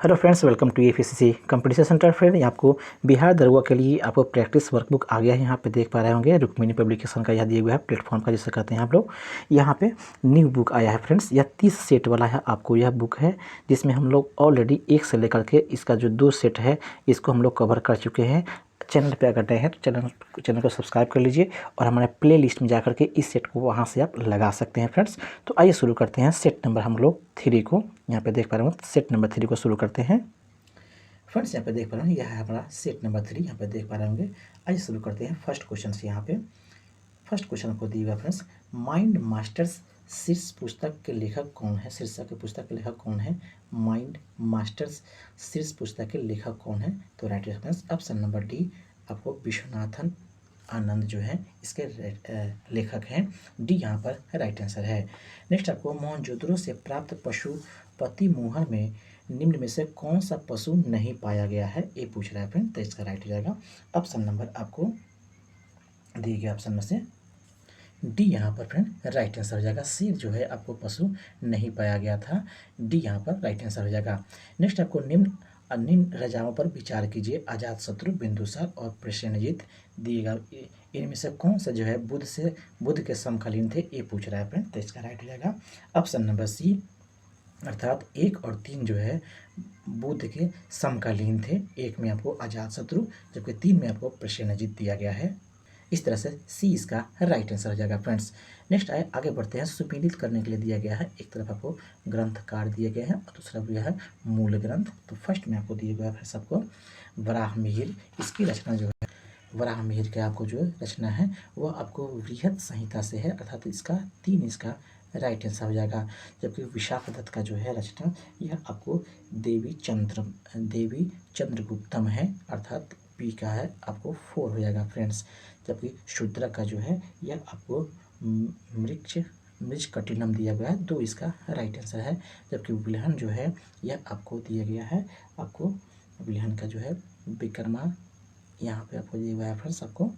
Hello friends, welcome to FSC competition centre. Friend, ये आपको बिहार दरोगा के लिए आपको प्रैक्टिस वर्कबुक आ गया है। यहाँ पे देख पा रहे होंगे रुक्मिणी पब्लिकेशन का यह दिया हुआ है, प्लेटफॉर्म का जिसे कहते हैं आप लोग। यहाँ पे न्यू बुक आया है फ्रेंड्स, यह 30 सेट वाला है। आपको यह बुक है जिसमें हम लोग ऑलरेडी 1 से लेकर के इसका जो 2 सेट है इसको हम लोग कवर कर चुके हैं। चैनल पे अगर नए हैं तो चैनल को सब्सक्राइब कर लीजिए और हमारे प्ले लिस्ट में जाकर के इस सेट को वहाँ से आप लगा सकते हैं फ्रेंड्स। तो आइए शुरू करते हैं सेट नंबर हम लोग 3 को। यहाँ पे देख पा रहे हो सेट नंबर 3 को शुरू करते हैं फ्रेंड्स। यहाँ पे देख पा रहे हैं यह है हमारा सेट नंबर 3। यहाँ पे देख पा रहे होंगे। आइए शुरू करते हैं फर्स्ट क्वेश्चन से। यहाँ पे फर्स्ट क्वेश्चन को दिया फ्रेंड्स, माइंड मास्टर्स शीर्ष पुस्तक के लेखक कौन है? शीर्षक के पुस्तक के लेखक कौन है? माइंड मास्टर्स शीर्ष पुस्तक के लेखक कौन है? तो right reference option number D आपको विश्वनाथन आनंद जो है इसके लेखक हैं। डी यहाँ पर राइट आंसर है। नेक्स्ट आपको मोहनजोदड़ो से प्राप्त पशुपति मोहर में निम्न में से कौन सा पशु नहीं पाया गया है? ये पूछ रहा है फ्रेंड, तो इसका राइट हो जाएगा ऑप्शन नंबर आपको दिए गए ऑप्शन में से डी यहाँ पर फ्रेंड राइट आंसर हो जाएगा। शेर जो है आपको पशु नहीं पाया गया था। डी यहाँ पर राइट आंसर हो जाएगा। नेक्स्ट आपको निम्न राजाओं पर विचार कीजिए। अजातशत्रु, बिंदुसार और प्रसेनजीत दिएगा। इनमें से कौन सा जो है बुद्ध के समकालीन थे? ये पूछ रहा है फ्रेंड, तो इसका राइट हो जाएगा ऑप्शन नंबर सी, अर्थात 1 और 3 जो है बुद्ध के समकालीन थे। 1 में आपको अजातशत्रु जबकि 3 में आपको प्रसेनजीत दिया गया है। इस तरह से सी इसका राइट आंसर हो जाएगा फ्रेंड्स। नेक्स्ट आगे बढ़ते हैं। सुमेलित करने के लिए दिया गया है, एक तरफ आपको ग्रंथकार दिए गए हैं और दूसरा दिया है मूल ग्रंथ। तो फर्स्ट में आपको दिया गया है फ्रेंड्स आपको वराहमिहिर। इसकी रचना जो है वराहमिहिर का आपको जो रचना है वह आपको वृहत संहिता से है, अर्थात इसका 3 इसका राइट आंसर हो जाएगा। जबकि विशाखदत्त का जो है रचना यह आपको देवी चंद्रगुप्तम है, अर्थात पी का है आपको 4 हो जाएगा फ्रेंड्स। जबकि शूद्रक का जो है यह आपको मृज कटिनम दिया गया है, 2 इसका राइट आंसर है। जबकि विल्हन जो है यह आपको दिया गया है, आपको विल्हन का जो है विक्रमा यहाँ पे आपको दिया गया है फ्रेंड्स आपको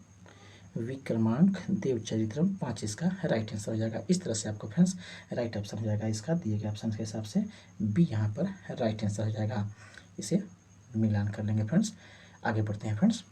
विक्रमांक देवचरित्रम 5 इसका राइट आंसर हो जाएगा। इस तरह से आपको फ्रेंड्स राइट ऑप्शन हो जाएगा इसका दिए गए ऑप्शन के हिसाब से बी यहाँ पर राइट आंसर हो जाएगा। इसे मिलान कर लेंगे फ्रेंड्स। आगे बढ़ते हैं फ्रेंड्स।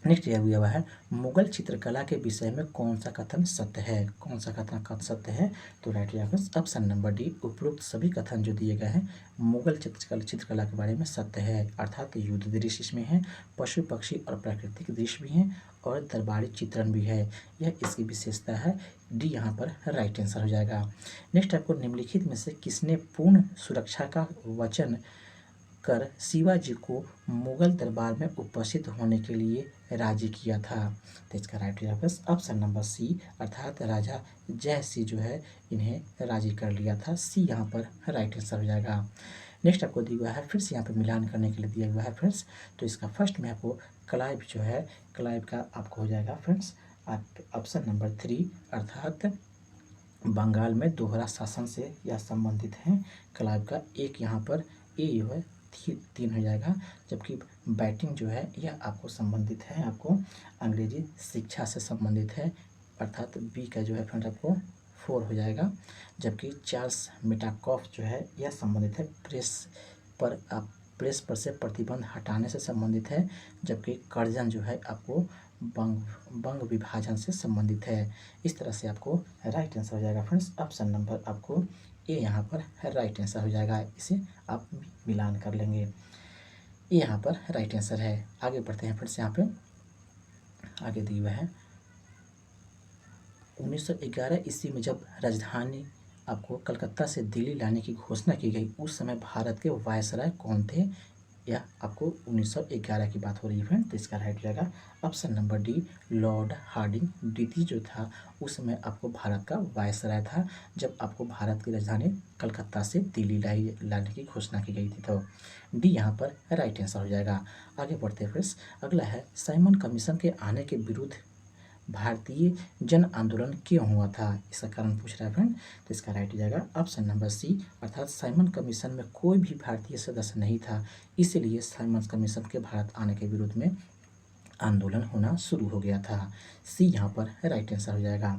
नेक्स्ट यह हुआ है, मुगल चित्रकला के विषय में कौन सा कथन सत्य है? कौन सा कथन सत्य है? तो राइट ऑप्शन नंबर डी, उपरोक्त सभी कथन जो दिए गए हैं मुगल चित्रकला के बारे में सत्य है, अर्थात युद्ध दृश्य इसमें है, पशु पक्षी और प्राकृतिक दृश्य भी हैं और दरबारी चित्रण भी है। यह इसकी विशेषता है। डी यहाँ पर राइट आंसर हो जाएगा। नेक्स्ट आपको निम्नलिखित में से किसने पूर्ण सुरक्षा का वचन कर शिवाजी को मुगल दरबार में उपस्थित होने के लिए राजी किया था? तो इसका right answer option number C, अर्थात राजा जय सिंह जो है इन्हें राजी कर लिया था। सी यहाँ पर राइट आंसर हो जाएगा। नेक्स्ट आपको दिया हुआ है, फिर से यहाँ पे मिलान करने के लिए दिया हुआ है फ्रेंड्स। तो इसका फर्स्ट में आपको क्लाइव जो है क्लाइव का आपको हो जाएगा फ्रेंड्स ऑप्शन नंबर 3, अर्थात बंगाल में दोहरा शासन से यह संबंधित है। क्लाइव का एक यहाँ पर ए जो है 3 हो जाएगा। जबकि बैटिंग जो है यह आपको संबंधित है, आपको अंग्रेजी शिक्षा से संबंधित है, अर्थात बी का जो है फ्रेंड आपको 4 हो जाएगा। जबकि चार्ल्स मेटाकॉफ जो है यह संबंधित है प्रेस पर से प्रतिबंध हटाने से संबंधित है। जबकि कर्जन जो है आपको बंग विभाजन से संबंधित है। इस तरह से आपको राइट आंसर हो जाएगा फ्रेंड्स ऑप्शन नंबर आपको ए यहाँ पर राइट आंसर हो जाएगा। इसे आप मिलान कर लेंगे, ये यहाँ पर राइट आंसर है। आगे बढ़ते हैं फ्रेंड्स। यहाँ पे आगे दिया हुआ है 1911 ईस्वी में जब राजधानी आपको कलकत्ता से दिल्ली लाने की घोषणा की गई, उस समय भारत के वायसराय कौन थे? यह आपको 1911 की बात हो रही है फ्रेंड, तो इसका राइट हो जाएगा option number D, Lord Hardinge. द्वितीय जो था उस समय आपको भारत का वायसराय था जब आपको भारत की राजधानी कलकत्ता से दिल्ली लाने की घोषणा की गई थी। तो डी यहाँ पर राइट आंसर हो जाएगा। आगे बढ़ते हैं फ्रेंड्स। अगला है, साइमन कमीशन के आने के विरुद्ध भारतीय जन आंदोलन क्यों हुआ था? इसका कारण पूछ रहा है फ्रेंड, तो इसका राइट हो जाएगा ऑप्शन नंबर सी, अर्थात साइमन कमीशन में कोई भी भारतीय सदस्य नहीं था, इसलिए साइमन कमीशन के भारत आने के विरोध में आंदोलन होना शुरू हो गया था। सी यहाँ पर राइट आंसर हो जाएगा।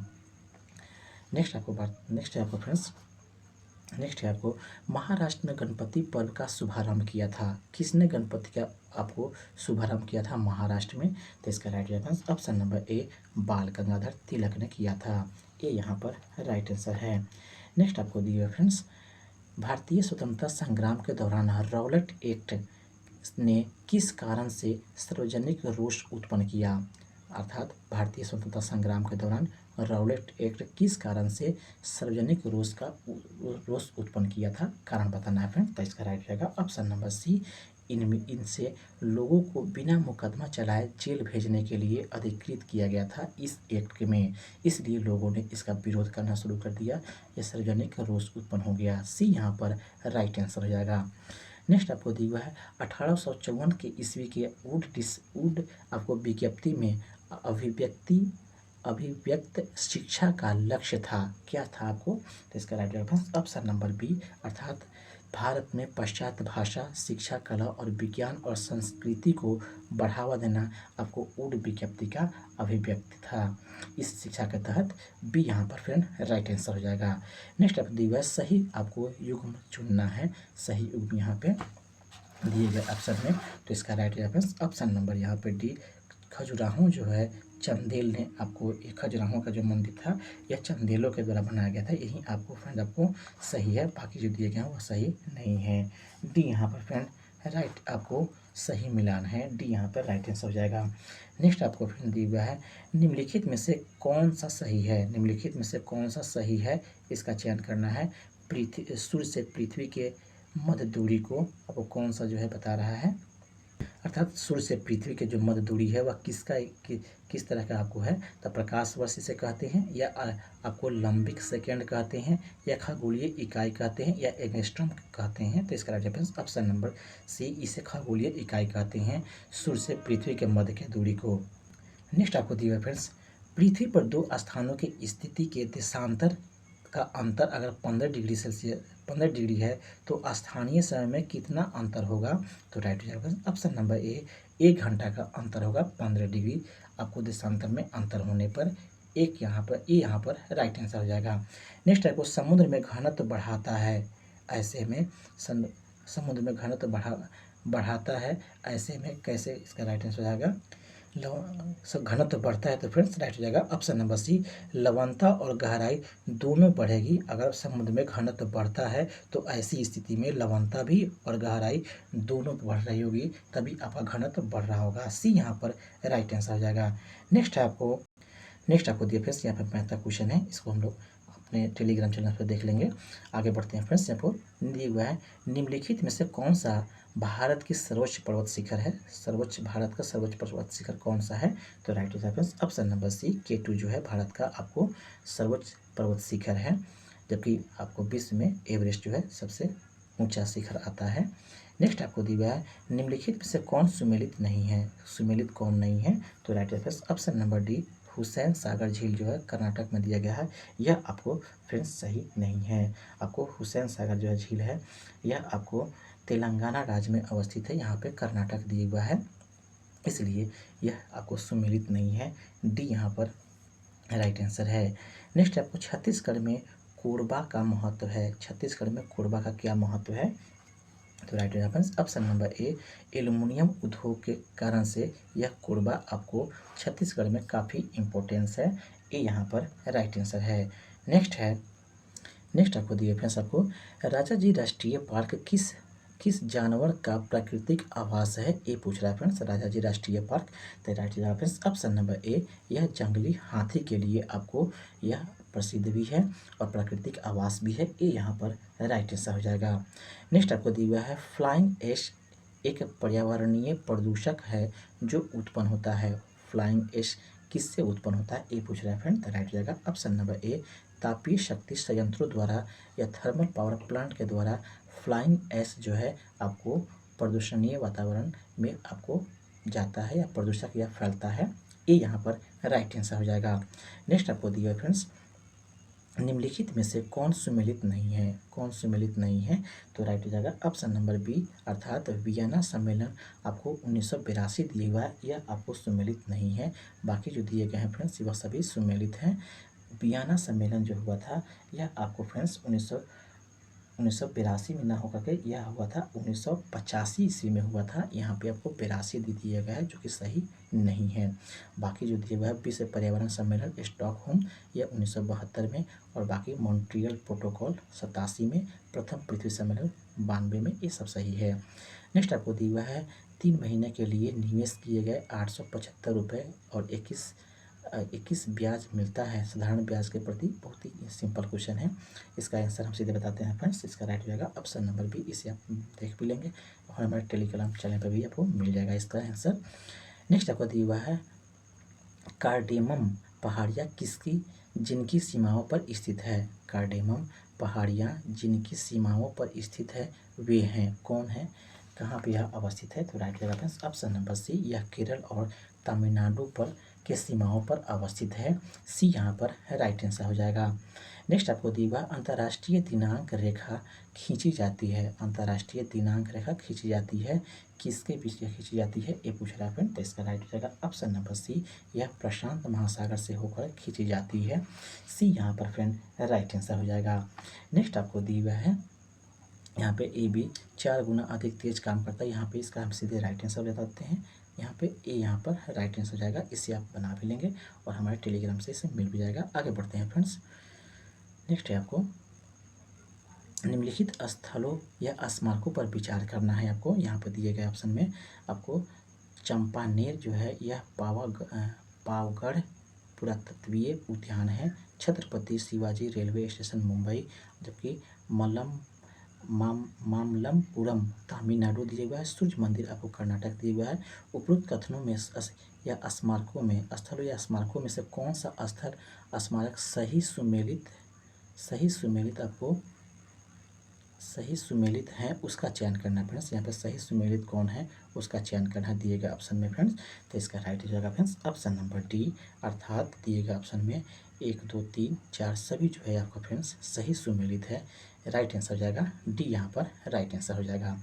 नेक्स्ट आपको फ्रेंड्स नेक्स्ट है आपको महाराष्ट्र में गणपति पर्व का शुभारंभ किया था। किसने गणपति का आपको शुभारंभ किया था महाराष्ट्र में? तो इसका राइट आंसर ऑप्शन नंबर ए बाल गंगाधर तिलक ने किया था। ये यहाँ पर राइट आंसर है। नेक्स्ट आपको दिए फ्रेंड्स, भारतीय स्वतंत्रता संग्राम के दौरान रॉलेट एक्ट ने किस कारण से सार्वजनिक रोष उत्पन्न किया? अर्थात भारतीय स्वतंत्रता संग्राम के दौरान रॉलेट एक्ट किस कारण से सार्वजनिक रोष उत्पन्न किया था? कारण बताना है फ्रेंड्स। तो इसका राइट रहेगा ऑप्शन नंबर सी। इनसे लोगों को बिना मुकदमा चलाए जेल भेजने के लिए अधिकृत किया गया था इस एक्ट में, इसलिए लोगों ने इसका विरोध करना शुरू कर दिया। यह सार्वजनिक रोष उत्पन्न हो गया। सी यहाँ पर राइट आंसर हो जाएगा। नेक्स्ट आपको दिया हुआ है 1854 के ईस्वी के वुड आपको विज्ञप्ति में अभिव्यक्त शिक्षा का लक्ष्य था। क्या था आपको? तो इसका right answer option number B, अर्थात भारत में पाश्चात्य भाषा, शिक्षा, कला और विज्ञान और संस्कृति को बढ़ावा देना आपको वुड विज्ञप्ति का अभिव्यक्ति था। इस शिक्षा के तहत बी यहाँ पर फ्रेंड राइट आंसर हो जाएगा। नेक्स्ट आपको दिया हुआ है सही आपको युग्म चुनना है। सही युग्म यहाँ पे दिए गए ऑप्शन में, तो इसका राइट आंसर ऑप्शन नंबर यहाँ पे डी। खजुराहो जो है चंदेल ने आपको, एक खजुराहो का जो मंदिर था यह चंदेलों के द्वारा बनाया गया था। यही आपको फ्रेंड आपको सही है, बाकी जो दिए गए हैं वो सही नहीं है। डी यहाँ पर फ्रेंड राइट आपको सही मिलान है। डी यहाँ पर राइट आंसर हो जाएगा। नेक्स्ट आपको फ्रेंड दिया हुआ है निम्नलिखित में से कौन सा सही है? निम्नलिखित में से कौन सा सही है इसका चयन करना है। सूर्य से पृथ्वी के मध्य दूरी को आपको कौन सा जो है बता रहा है, अर्थात सूर्य से पृथ्वी के जो मध्य दूरी है वह किस तरह का आपको है? तो प्रकाश वर्ष इसे कहते हैं, या आपको लंबिक सेकेंड कहते हैं, या खगोलीय इकाई कहते हैं, या एंगस्ट्रॉम कहते हैं। तो इसका right answer option number C, इसे खगोलीय इकाई कहते हैं सूर्य से पृथ्वी के मध्य की दूरी को। नेक्स्ट आपको दिया फ्रेंड्स, पृथ्वी पर दो स्थानों की स्थिति के देशांतर का अंतर अगर 15 डिग्री है तो स्थानीय समय में कितना अंतर होगा? तो राइट हो जाएगा ऑप्शन नंबर ए, 1 घंटा का अंतर होगा 15 डिग्री आपको देशांतर में अंतर होने पर। एक यहाँ पर ए यहाँ पर राइट आंसर हो जाएगा। नेक्स्ट आपको समुद्र में घनत्व बढ़ाता है, ऐसे में समुद्र में घनत्व बढ़ाता है, ऐसे में कैसे? इसका राइट आंसर हो जाएगा घनत्व बढ़ता है तो फ्रेंड्स राइट हो जाएगा ऑप्शन नंबर सी, लवणता और गहराई दोनों बढ़ेगी। अगर समुद्र में घनत्व बढ़ता है तो ऐसी स्थिति में लवणता भी और गहराई दोनों बढ़ रही होगी, तभी आपका घनत्व बढ़ रहा होगा। सी यहाँ पर राइट आंसर हो जाएगा। नेक्स्ट आपको दिया फ्रेंड्स, यहाँ पर मैथ का क्वेश्चन है, इसको हम लोग अपने टेलीग्राम चैनल पर देख लेंगे। आगे बढ़ते हैं फ्रेंड्स। यहाँ पर दिया हुआ है निम्नलिखित में से कौन सा भारत की सर्वोच्च पर्वत शिखर है? भारत का सर्वोच्च पर्वत शिखर कौन सा है? तो right answer option number C, K2 जो है भारत का आपको सर्वोच्च पर्वत शिखर है, जबकि आपको विश्व में एवरेस्ट जो है सबसे ऊंचा शिखर आता है। नेक्स्ट आपको दिया है निम्नलिखित में से कौन सुमेलित नहीं है? सुमेलित कौन नहीं है? तो right answer option number D, Hussain Sagar झील जो है कर्नाटक में दिया गया है, यह आपको फ्रेंड्स सही नहीं है। आपको हुसैन सागर जो है झील है यह आपको तेलंगाना राज्य में अवस्थित है, यहाँ पे कर्नाटक दिया हुआ है, इसलिए यह आपको सुमेलित नहीं है। डी यहाँ पर राइट आंसर है। नेक्स्ट आपको छत्तीसगढ़ में कोरबा का महत्व है। छत्तीसगढ़ में कोरबा का क्या महत्व है? तो राइट आंसर ऑप्शन नंबर ए, एल्युमिनियम उद्योग के कारण से यह कोरबा आपको छत्तीसगढ़ में काफ़ी इम्पोर्टेंस है। ये यहाँ पर राइट आंसर है। नेक्स्ट आपको दिए फ्रेंड्स, आपको राजा जी राष्ट्रीय पार्क किस जानवर का प्राकृतिक आवास है? ये पूछ रहा है फ्रेंड्स, राजा जी राष्ट्रीय पार्क। तो राइट फ्रेंड्स ऑप्शन नंबर ए, यह जंगली हाथी के लिए आपको यह प्रसिद्ध भी है और प्राकृतिक आवास भी है। ये यहाँ पर राइट आंसर हो जाएगा। नेक्स्ट आपको दिया हुआ है फ्लाइंग ऐश एक पर्यावरणीय प्रदूषक है जो उत्पन्न होता है। फ्लाइंग ऐश किससे उत्पन्न होता है? ये पूछ रहा है फ्रेंड। तो राइट हो जाएगा ऑप्शन नंबर ए, तापीय शक्ति संयंत्रों द्वारा या थर्मल पावर प्लांट के द्वारा फ्लाइंग ऐश जो है आपको प्रदूषणीय वातावरण में आपको जाता है या प्रदूषक या फैलता है। ये यहाँ पर राइट आंसर हो जाएगा। नेक्स्ट आपको दिया है निम्नलिखित में से कौन सुमेलित नहीं है? कौन सुमेलित नहीं है? तो राइट हो जाएगा ऑप्शन नंबर बी, अर्थात वियना सम्मेलन आपको 1982 दिया हुआ है, यह आपको सुमेलित नहीं है। बाकी जो दिए गए हैं फ्रेंड्स वह सभी सुमेलित हैं। वियना सम्मेलन जो हुआ था यह आपको फ्रेंड्स 1982 में ना होकर के यह हुआ था 1985 ईस्वी में हुआ था। यहाँ पे आपको 82 दे दिया गया है जो कि सही नहीं है। बाकी जो दिया हुआ है विश्व पर्यावरण सम्मेलन स्टॉकहोम यह 1972 में, और बाकी मॉन्ट्रियल प्रोटोकॉल 87 में, प्रथम पृथ्वी सम्मेलन 92 में, ये सब सही है। नेक्स्ट आपको दिया हुआ है 3 महीने के लिए निवेश किए गए 875 रुपये और 21 ब्याज मिलता है साधारण ब्याज के प्रति। बहुत ही सिंपल क्वेश्चन है, इसका आंसर हम सीधे बताते हैं फ्रेंड्स। इसका राइट हो जाएगा ऑप्शन नंबर बी। इसे आप देख भी लेंगे और हमारे टेलीग्राम चैनल पर भी आपको मिल जाएगा इसका आंसर। नेक्स्ट आपको दिया हुआ है कार्डेमम पहाड़ियाँ किसकी जिनकी सीमाओं पर स्थित है। कार्डेमम पहाड़ियाँ जिनकी सीमाओं पर स्थित है वे हैं, कौन है, कहाँ पे यह अवस्थित है। तो राइट होगा फ्रेंड्स ऑप्शन नंबर सी, यह केरल और तमिलनाडु पर के सीमाओं पर अवस्थित है। सी यहाँ पर राइट आंसर हो जाएगा। नेक्स्ट आपको दिया हुआ अंतर्राष्ट्रीय दिनांक रेखा खींची जाती है। अंतर्राष्ट्रीय दिनांक रेखा खींची जाती है, किसके बीच खींची जाती है, ये पूछ रहा है फ्रेंड। तो इसका राइट हो जाएगा ऑप्शन नंबर सी, यह प्रशांत महासागर से होकर खींची जाती है। सी यहाँ पर फ्रेंड राइट आंसर हो जाएगा। नेक्स्ट आपको दिया हुआ है यहाँ पे ए बी 4 गुना अधिक तेज काम करता है। यहाँ पे इसका हम सीधे राइट आंसर बताते हैं। यहाँ पे ए यहाँ पर राइट आंसर हो जाएगा। इसे आप बना भी लेंगे और हमारे टेलीग्राम से इसे मिल भी जाएगा। आगे बढ़ते हैं फ्रेंड्स। नेक्स्ट है आपको निम्नलिखित स्थलों या स्मारकों पर विचार करना है। आपको यहाँ पर दिए गए ऑप्शन में आपको चंपानेर जो है यह पावगढ़ पुरातत्वीय उद्यान है। छत्रपति शिवाजी रेलवे स्टेशन मुंबई, जबकि मामल्लपुरम तमिलनाडु दिया हुआ है। सूर्य मंदिर आपको कर्नाटक दिया हुआ है। उपरोक्त कथनों में या स्मारकों में स्थलों या स्मारकों में से कौन सा स्थल स्मारक सही सुमेलित है उसका चयन करना फ्रेंड्स। यहाँ पे सही सुमेलित कौन है उसका चयन करना दिए गए ऑप्शन में फ्रेंड्स। तो इसका राइट हो जाएगा फ्रेंड्स ऑप्शन नंबर डी, अर्थात दिए गए ऑप्शन में 1 2 3 4 सभी जो है आपका फ्रेंड्स सही सुमेलित है। राइट आंसर हो जाएगा डी, यहाँ पर राइट आंसर हो जाएगा।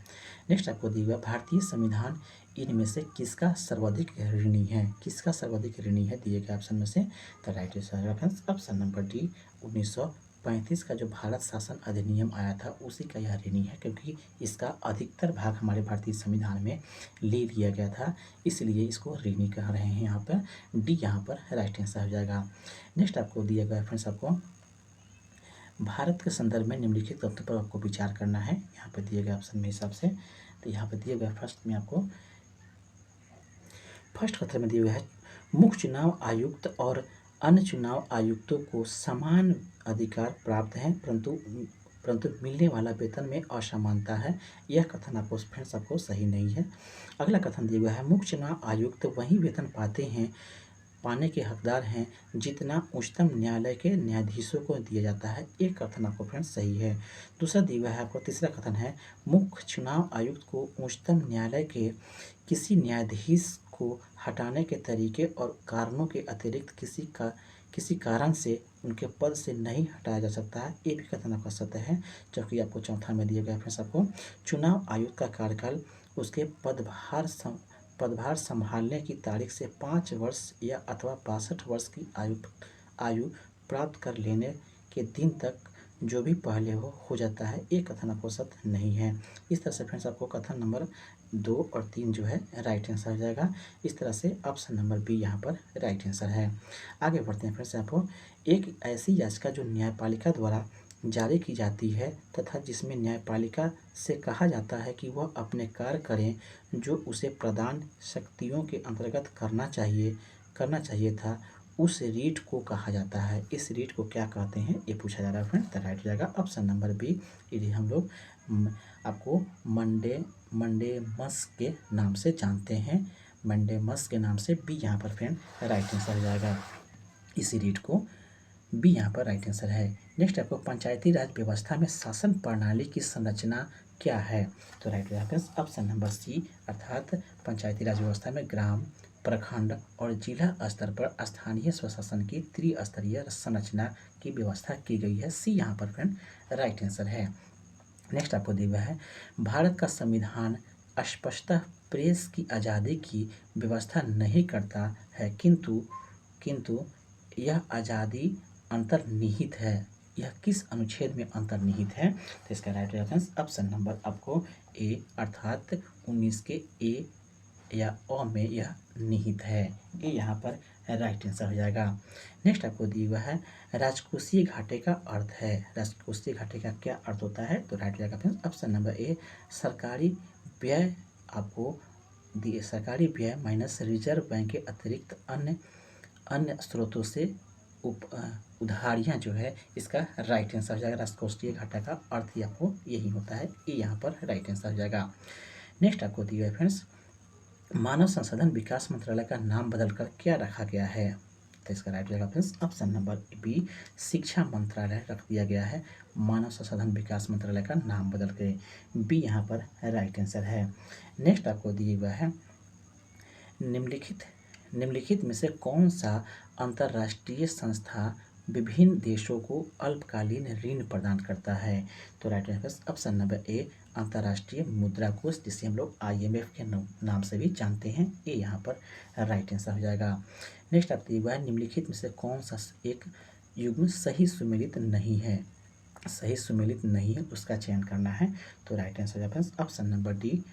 नेक्स्ट आपको दिया हुआ भारतीय संविधान इनमें से किसका सर्वाधिक ऋणी है। किसका सर्वाधिक ऋणी है दिए गए ऑप्शन में से। तो राइट आंसर हो जाएगा फ्रेंड्स ऑप्शन नंबर डी, 1935 का जो भारत शासन अधिनियम आया था उसी का यह ऋणी है, क्योंकि इसका अधिकतर भाग हमारे भारतीय संविधान में ले लिया गया था, इसलिए इसको ऋणी कह रहे हैं। यहाँ पर डी यहाँ पर राइट आंसर हो जाएगा। नेक्स्ट आपको दिया गया फ्रेंड्स, आपको भारत के संदर्भ में निम्नलिखित तथ्यों पर आपको विचार करना है। यहाँ पर दिए गए ऑप्शन में हिसाब से, तो यहाँ पर दिए गए फर्स्ट कथन में दिए हुए है मुख्य चुनाव आयुक्त और अन्य चुनाव आयुक्तों को समान अधिकार प्राप्त हैं, परंतु मिलने वाला वेतन में असमानता है। यह कथन आपको फ्रेंड्स आपको सही नहीं है। अगला कथन दिया हुआ है मुख्य चुनाव आयुक्त वही वेतन पाने के हकदार हैं जितना उच्चतम न्यायालय के न्यायाधीशों को दिया जाता है। एक कथन आपको फ्रेंड्स सही है। दूसरा दिया हुआ है आपको तीसरा कथन है मुख्य चुनाव आयुक्त को उच्चतम न्यायालय के किसी न्यायाधीश को हटाने के तरीके और कारणों के अतिरिक्त किसी कारण से उनके पद से नहीं हटाया जा सकता है। ये भी कथन आपका सत्य है। जबकि आपको चौथा में दिया गया फ्रेंड्स, आपको चुनाव आयुक्त का कार्यकाल उसके पदभार संभालने की तारीख से 5 वर्ष या अथवा 62 वर्ष की आयु प्राप्त कर लेने के दिन तक जो भी पहले हो जाता है। एक कथन आपको सत्य नहीं है। इस तरह से फ्रेंड्स आपको कथन नंबर 2 और 3 जो है राइट आंसर हो जाएगा। इस तरह से ऑप्शन नंबर बी यहाँ पर राइट आंसर है। आगे बढ़ते हैं फ्रेंड्स, आपको एक ऐसी याचिका जो न्यायपालिका द्वारा जारी की जाती है तथा जिसमें न्यायपालिका से कहा जाता है कि वह अपने कार्य करें जो उसे प्रदान शक्तियों के अंतर्गत करना चाहिए था, उस रीट को कहा जाता है। इस रीट को क्या कहते हैं ये पूछा जा रहा है फ्रेंड्स। तो राइट हो जाएगा ऑप्शन नंबर बी। यदि हम लोग आपको मंडेमस के नाम से जानते हैं, मंडेमस के नाम से बी यहाँ पर फ्रेंड राइट आंसर हो जाएगा। इसी रीट को बी यहाँ पर राइट आंसर है। नेक्स्ट आपको पंचायती राज व्यवस्था में शासन प्रणाली की संरचना क्या है। तो राइट हो जाएगा ऑप्शन नंबर सी, अर्थात पंचायती राज व्यवस्था में ग्राम, प्रखंड और जिला स्तर पर स्थानीय स्वशासन की त्रिस्तरीय संरचना की व्यवस्था की गई है। सी यहाँ पर फ्रेंड राइट आंसर है। नेक्स्ट आपको दिया हुआ है भारत का संविधान स्पष्टतः प्रेस की आज़ादी की व्यवस्था नहीं करता है, किंतु यह आज़ादी अंतर्निहित है। यह किस अनुच्छेद में अंतर्निहित है? तो इसका राइट आंसर ऑप्शन नंबर आपको ए अर्थात 19 के ए या अ में यह निहित है। ये यहाँ पर राइट आंसर हो जाएगा। नेक्स्ट आपको दिया हुआ है राजकोषीय घाटे का अर्थ है। राजकोषीय घाटे का क्या अर्थ होता है? तो राइट हो जाएगा फ्रेंड्स ऑप्शन नंबर ए सरकारी व्यय आपको दिए सरकारी व्यय माइनस रिजर्व बैंक के अतिरिक्त अन्य अन्य स्रोतों से उधारियाँ जो है, इसका राइट आंसर हो जाएगा। राजकोषीय घाटा का अर्थ ही आपको यही होता है। ये यहाँ पर राइट आंसर हो जाएगा। नेक्स्ट आपको दिया है फ्रेंड्स मानव संसाधन विकास मंत्रालय का नाम बदलकर क्या रखा गया है? तो इसका राइट हो जाएगा फ्रेंड्स ऑप्शन नंबर बी शिक्षा मंत्रालय रख दिया गया है। मानव संसाधन विकास मंत्रालय का नाम बदल के बी यहाँ पर राइट आंसर है। नेक्स्ट आपको दिया हुआ है निम्नलिखित में से कौन सा अंतर्राष्ट्रीय संस्था विभिन्न देशों को अल्पकालीन ऋण प्रदान करता है? तो राइट आंसर ऑप्शन नंबर ए अंतर्राष्ट्रीय मुद्रा कोष, जिसे हम लोग IMF के नाम से भी जानते हैं। ये यहाँ पर राइट आंसर हो जाएगा। नेक्स्ट आप दिया हुआ है निम्नलिखित में से कौन सा एक युग्म सही सुमेलित नहीं है? सही सुमेलित नहीं है, उसका चयन करना है। तो राइट आंसर हो जाएगा ऑप्शन नंबर डी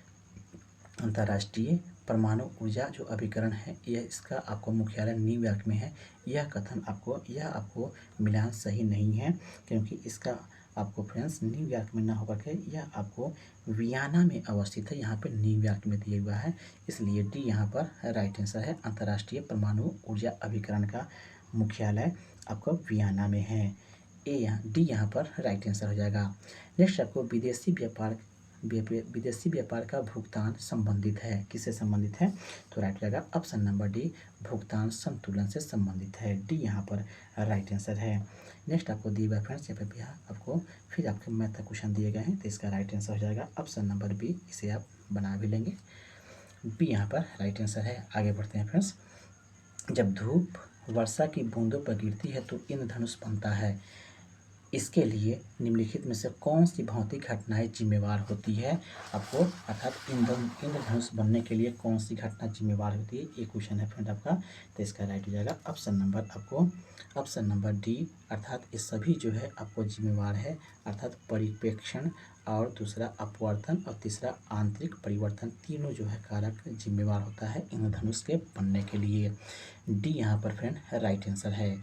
अंतर्राष्ट्रीय परमाणु ऊर्जा जो अभिकरण है, यह इसका आपको मुख्यालय न्यूयॉर्क में है। यह कथन आपको मिलान सही नहीं है, क्योंकि इसका आपको फ्रेंड्स न्यूयॉर्क में ना होकर के यह आपको वियना में अवस्थित है। यहाँ पे न्यूयॉर्क में दिया हुआ है, इसलिए डी यहाँ पर राइट आंसर है। अंतर्राष्ट्रीय परमाणु ऊर्जा अभिकरण का मुख्यालय आपको वियना में है। डी यहाँ पर राइट आंसर हो जाएगा। नेक्स्ट आपको विदेशी व्यापार का भुगतान संबंधित है, किससे संबंधित है? तो राइट जाएगा ऑप्शन नंबर डी भुगतान संतुलन से संबंधित है। डी यहाँ पर राइट आंसर है। नेक्स्ट आपको दिए हुआ फ्रेंड्स यहाँ पे आपको फिर आपके मैथ का क्वेश्चन दिए गए हैं, तो इसका राइट आंसर हो जाएगा ऑप्शन नंबर बी। इसे आप बना भी लेंगे, बी यहाँ पर राइट आंसर है। आगे बढ़ते हैं फ्रेंड्स। जब धूप वर्षा की बूंदों पर गिरती है तो इंद्रधनुष बनता है। इसके लिए निम्नलिखित में से कौन सी भौतिक घटनाएं जिम्मेवार होती है आपको, अर्थात इंद्रधनुष बनने के लिए कौन सी घटना जिम्मेवार होती है? ये क्वेश्चन है फ्रेंड आपका। तो इसका राइट हो जाएगा ऑप्शन नंबर डी, अर्थात ये सभी जो है आपको जिम्मेवार है, अर्थात परिप्रेक्षण और दूसरा अपवर्तन और तीसरा आंतरिक परिवर्तन, तीनों जो है कारक जिम्मेवार होता है इंद्रधनुष के बनने के लिए। डी यहाँ पर फ्रेंड राइट आंसर है।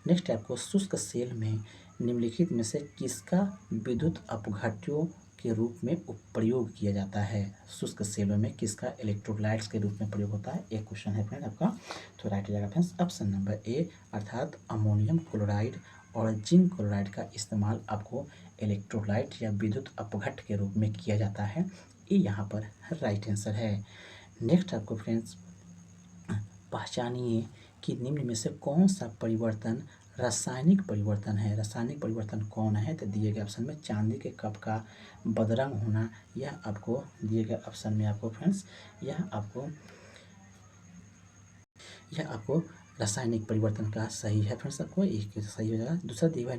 नेक्स्ट आपको शुष्क सेल में निम्नलिखित में से किसका विद्युत अपघट्यों के रूप में प्रयोग किया जाता है? शुष्क सेलों में किसका इलेक्ट्रोलाइट्स के रूप में प्रयोग होता है? एक क्वेश्चन है फ्रेंड आपका। तो राइट हो जाएगा फ्रेंड्स ऑप्शन नंबर ए, अर्थात अमोनियम क्लोराइड और जिंक क्लोराइड का इस्तेमाल आपको इलेक्ट्रोलाइट या विद्युत अपघट्ट के रूप में किया जाता है। ये यहाँ पर राइट आंसर है। नेक्स्ट आपको फ्रेंड्स पहचानिए कि निम्न में से कौन सा परिवर्तन रासायनिक परिवर्तन है। रासायनिक परिवर्तन कौन है? तो दिए गए ऑप्शन में चांदी के कप का बदरंग होना, यह आपको दिए गए ऑप्शन में आपको फ्रेंड्स यह आपको रासायनिक परिवर्तन का सही है फ्रेंड्स, आपको एक सही हो जाएगा। दूसरा दिया हुआ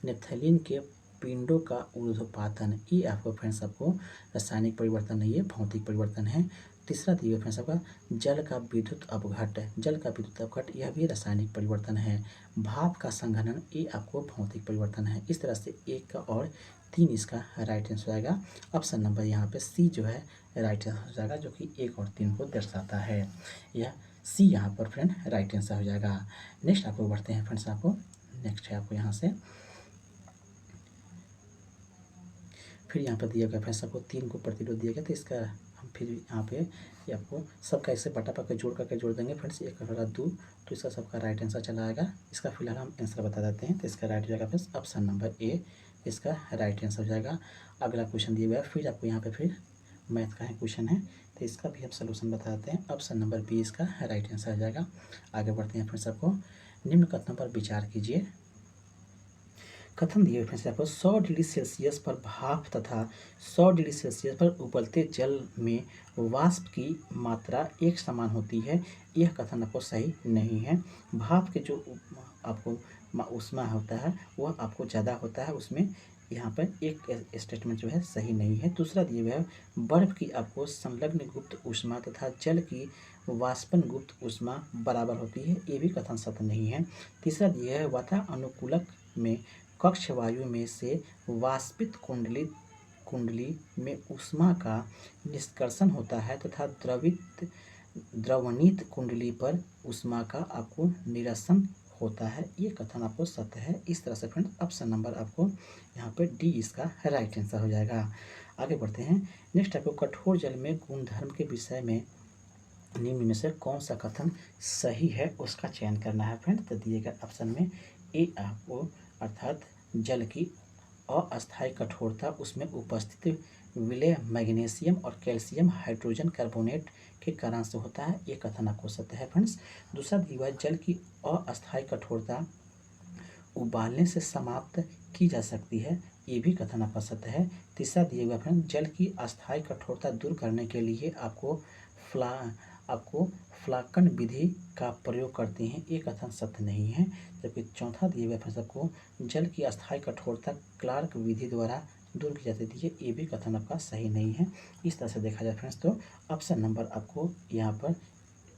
नेप्थेलिन के पिंडों का ऊर्ध्वपातन, ये आपको फ्रेंड्स आपको रासायनिक परिवर्तन नहीं है, भौतिक परिवर्तन है। तीसरा दिया फ्रेंड्स आपका जल का विद्युत अपघट्ट, यह भी रासायनिक परिवर्तन है। भाप का संघनन, ये आपको भौतिक परिवर्तन है। इस तरह से 1 और 3 इसका राइट आंसर हो जाएगा। ऑप्शन नंबर यहाँ पे सी जो है राइट आंसर हो जाएगा, जो कि 1 और 3 को दर्शाता है। यह सी यहाँ पर फ्रेंड राइट आंसर हो जाएगा। नेक्स्ट आपको बढ़ते हैं फ्रेंड्स, आपको नेक्स्ट है आपको यहाँ से फिर यहाँ पर दिया गया फ्रेंड्स आपको 3 को प्रतिरोध दिया गया, तो इसका हम फिर यहाँ पे ये आपको सबका ऐसे बटा करके जोड़ देंगे फ्रेंड्स। 1 और 2, तो इसका सबका राइट आंसर चला आएगा। इसका फिलहाल हम आंसर बता देते हैं, तो इसका राइट हो जाएगा फ्रेंड्स ऑप्शन नंबर ए, इसका राइट आंसर हो जाएगा। अगला क्वेश्चन दिया हुआ है, फिर आपको यहाँ पे फिर मैथ का क्वेश्चन है, तो इसका भी हम सोल्यूशन बता देते हैं। ऑप्शन नंबर बी इसका राइट आंसर हो जाएगा। आगे बढ़ते हैं फ्रेंड्स, आपको निम्न कथनों पर विचार कीजिए। कथन दिए फ्रेंड्स आपको 100 डिग्री सेल्सियस पर भाप तथा 100 डिग्री सेल्सियस पर उबलते जल में वाष्प की मात्रा एक समान होती है। यह कथन आपको सही नहीं है। भाप के जो आपको ऊष्मा होता है वह आपको ज़्यादा होता है, उसमें यहाँ पर एक स्टेटमेंट जो है सही नहीं है। दूसरा दिए हुए है बर्फ की आपको संलग्न गुप्त ऊष्मा तथा जल की वाष्पन गुप्त ऊष्मा बराबर होती है, ये भी कथन सत्य नहीं है। तीसरा दिया है वातानुकूलक में कक्ष वायु में से वाष्पित कुंडली में ऊष्मा का निष्कर्षण होता है तथा द्रवनीत कुंडली पर ऊष्मा का आपको निरसन होता है। ये कथन आपको सत्य है। इस तरह से फ्रेंड्स ऑप्शन नंबर आपको यहाँ पे डी इसका राइट आंसर हो जाएगा। आगे बढ़ते हैं। नेक्स्ट आपको कठोर जल में गुणधर्म के विषय में निम्न में से कौन सा कथन सही है उसका चयन करना है फ्रेंड्स। तो दिए गए ऑप्शन में ए आपको अर्थात जल की अस्थायी कठोरता उसमें उपस्थित विलेय मैग्नीशियम और कैल्शियम हाइड्रोजन कार्बोनेट के कारण से होता है। ये कथन आपको सत्य है फ्रेंड्स। दूसरा दिया हुआ जल की अस्थायी कठोरता उबालने से समाप्त की जा सकती है। ये भी कथन आपका सत्य है। तीसरा दिया हुआ फ्रेंड्स जल की अस्थायी कठोरता दूर करने के लिए आपको फ्लाकन विधि का प्रयोग करते हैं। ये कथन सत्य नहीं है। जबकि चौथा दिया हुआ फ्रेंड्स आपको जल की अस्थायी कठोरता क्लार्क विधि द्वारा दूर की जाती है। ये भी कथन आपका सही नहीं है। इस तरह से देखा जाए फ्रेंड्स तो ऑप्शन नंबर आपको यहाँ पर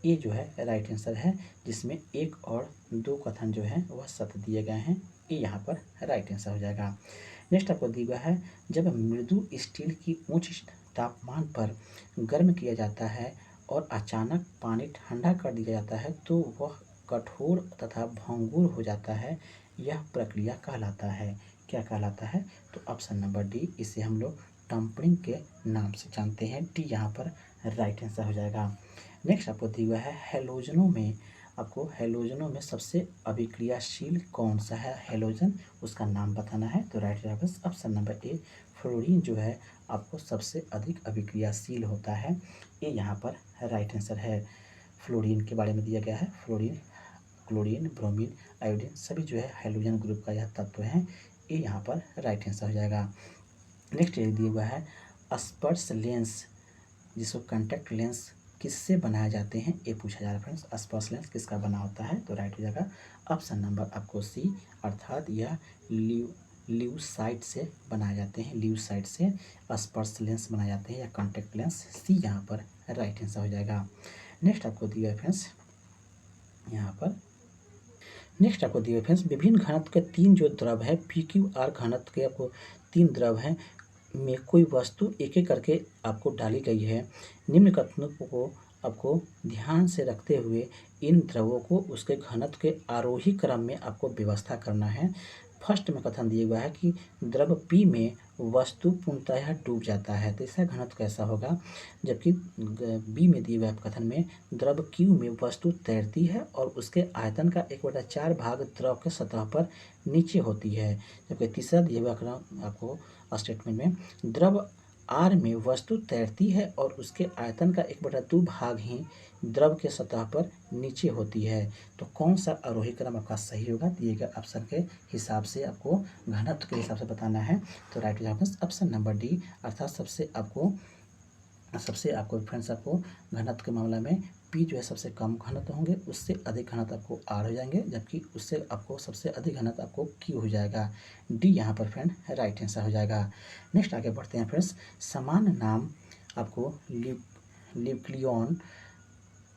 ये जो है राइट आंसर है, जिसमें 1 और 2 कथन जो है वह सत्य दिए गए हैं। ये यहाँ पर राइट आंसर हो जाएगा। नेक्स्ट आपको दिया गया है जब मृदु स्टील की उच्च तापमान पर गर्म किया जाता है और अचानक पानी ठंडा कर दिया जाता है तो वह कठोर तथा भंगुर हो जाता है। यह प्रक्रिया कहलाता है, क्या कहलाता है? तो ऑप्शन नंबर डी, इसे हम लोग टम्परिंग के नाम से जानते हैं। डी यहाँ पर राइट आंसर हो जाएगा। नेक्स्ट आपको दिया हुआ है हैलोजनों में सबसे अभिक्रियाशील कौन सा है? हैलोजन, उसका नाम बताना है। तो राइट आंसर ऑप्शन नंबर ए, फ्लोरीन जो है आपको सबसे अधिक अभिक्रियाशील होता है। ये यहाँ पर राइट आंसर है। फ्लोरीन के बारे में दिया गया है। फ्लोरीन, क्लोरीन, ब्रोमीन, आयोडीन सभी जो है हैलोजन ग्रुप का यह तत्व है। ये यहाँ पर राइट आंसर हो जाएगा। नेक्स्ट ये दिया हुआ है स्पर्श लेंस, जिसको कॉन्टैक्ट लेंस किससे बनाए जाते हैं? ये पूछा जा रहा है फ्रेंड्स। स्पर्श लेंस किसका बना होता है? तो राइट हो जाएगा ऑप्शन नंबर आपको सी, अर्थात यह ल्यूसाइट से बनाए जाते हैं। ल्यूसाइट से स्पर्श लेंस बनाए जाते हैं या कॉन्टैक्ट लेंस। सी यहाँ पर राइट आंसर हो जाएगा। नेक्स्ट आपको दिया है फ्रेंड्स यहाँ पर विभिन्न घनत्व के 3 जो द्रव है PQR घनत्व के आपको 3 द्रव हैं में कोई वस्तु एक एक करके आपको डाली गई है। निम्न कथनों को आपको ध्यान से रखते हुए इन द्रवों को उसके घनत्व के आरोही क्रम में आपको व्यवस्था करना है। फर्स्ट में कथन दिया हुआ है कि द्रव P में वस्तु पूर्णतः डूब जाता है, तो इसका घनत्व कैसा होगा? जबकि बी में दिए हुए कथन में द्रव Q में वस्तु तैरती है और उसके आयतन का 1/4 भाग द्रव के सतह पर नीचे होती है। जबकि तीसरा दिया हुआ आपको स्टेटमेंट में द्रव R में वस्तु तैरती है और उसके आयतन का 1/2 भाग ही द्रव के सतह पर नीचे होती है। तो कौन सा आरोही क्रम आपका सही होगा? दिए गए ऑप्शन के हिसाब से आपको घनत्व के हिसाब से बताना है। तो राइट ऑप्शन नंबर डी, अर्थात सबसे आपको फ्रेंड्स आपको घनत्व के मामला में पी जो है सबसे कम घनत्व होंगे, उससे अधिक घनत्व आपको आर हो जाएंगे, जबकि उससे आपको सबसे अधिक घनत्व आपको क्यू हो जाएगा। डी यहाँ पर फ्रेंड राइट आंसर हो जाएगा। नेक्स्ट आगे बढ़ते हैं फ्रेंड्स। समान नाम आपको न्यूक्लियॉन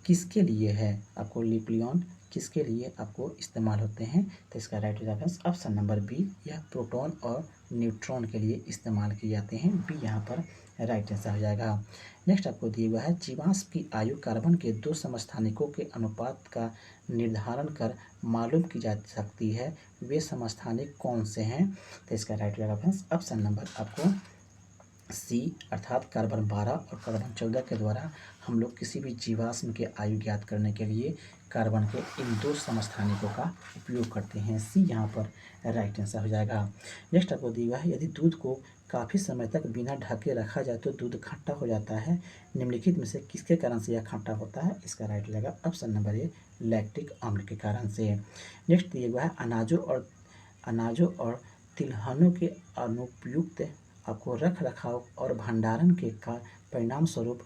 किसके लिए है? आपको न्यूक्लियॉन किसके लिए आपको इस्तेमाल होते हैं? तो इसका राइट हो जाएगा ऑप्शन नंबर बी, यह प्रोटॉन और न्यूट्रॉन के लिए इस्तेमाल किए जाते हैं। बी यहाँ पर राइट आंसर हो जाएगा। नेक्स्ट आपको दिया हुआ है जीवाश्म की आयु कार्बन के 2 समस्थानिकों के अनुपात का निर्धारण कर मालूम की जा सकती है। वे समस्थानिक कौन से हैं? तो इसका राइट हो जाएगा ऑप्शन नंबर आपको सी, अर्थात कार्बन 12 और कार्बन 14 के द्वारा हम लोग किसी भी जीवाश्म के आयु ज्ञात करने के लिए कार्बन के इन 2 समस्थानिकों का उपयोग करते हैं। सी यहाँ पर राइट आंसर हो जाएगा। नेक्स्ट आपको दिया है यदि दूध को काफ़ी समय तक बिना ढके रखा जाए तो दूध खट्टा हो जाता है। निम्नलिखित में से किसके कारण से यह खट्टा होता है? इसका राइट हो जाएगा ऑप्शन नंबर ए, लैक्टिक अम्ल के कारण से। नेक्स्ट दिया हुआ है अनाजों और तिलहनों के अनुपयुक्त आपको रख रखाव और भंडारण के परिणाम स्वरूप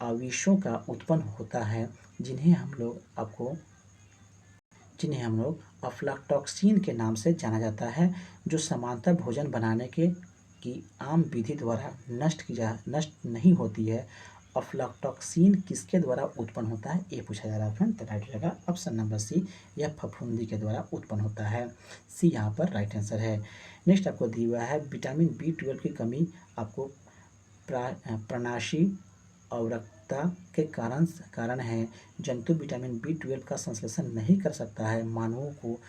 अविशों का उत्पन्न होता है, जिन्हें हम लोग अफ्लाटॉक्सिन के नाम से जाना जाता है, जो समांतर भोजन बनाने की आम विधि द्वारा नष्ट नहीं होती है अफ्लाटॉक्सिन किसके द्वारा उत्पन्न होता है, ये पूछा जा रहा है फ्रेंड। तो राइट हो जाएगा ऑप्शन नंबर सी, यह फफूंदी के द्वारा उत्पन्न होता है। सी यहाँ पर राइट आंसर है। नेक्स्ट आपको दिया हुआ है विटामिन B12 की कमी आपको प्रणाशी अवरक्ता के कारण है। जंतु विटामिन B12 का संश्लेषण नहीं कर सकता है। मानवों को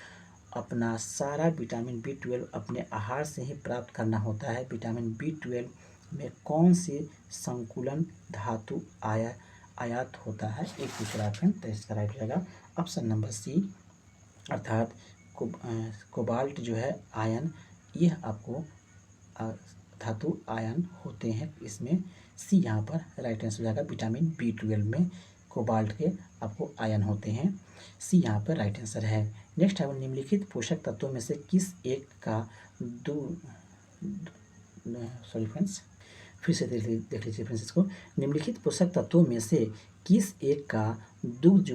अपना सारा विटामिन B12 अपने आहार से ही प्राप्त करना होता है। विटामिन B12 में कौन सी संकुलन धातु आयात होता है, एक पूछ रहा है फ्रेंड। तो इसका राइट हो जाएगा ऑप्शन नंबर सी, अर्थात कोबाल्ट जो है आयन, यह आपको धातु आयन होते हैं इसमें। सी यहाँ पर राइट आंसर हो जाएगा। विटामिन B12 में कोबाल्ट के आपको आयन होते हैं। सी यहाँ पर राइट आंसर है। नेक्स्ट है निम्नलिखित पोषक तत्वों में से किस एक का सॉरी फ्रेंड्स, फिर से देख लीजिए फ्रेंड्स इसको। निम्नलिखित पोषक तत्वों में से किस एक का दूध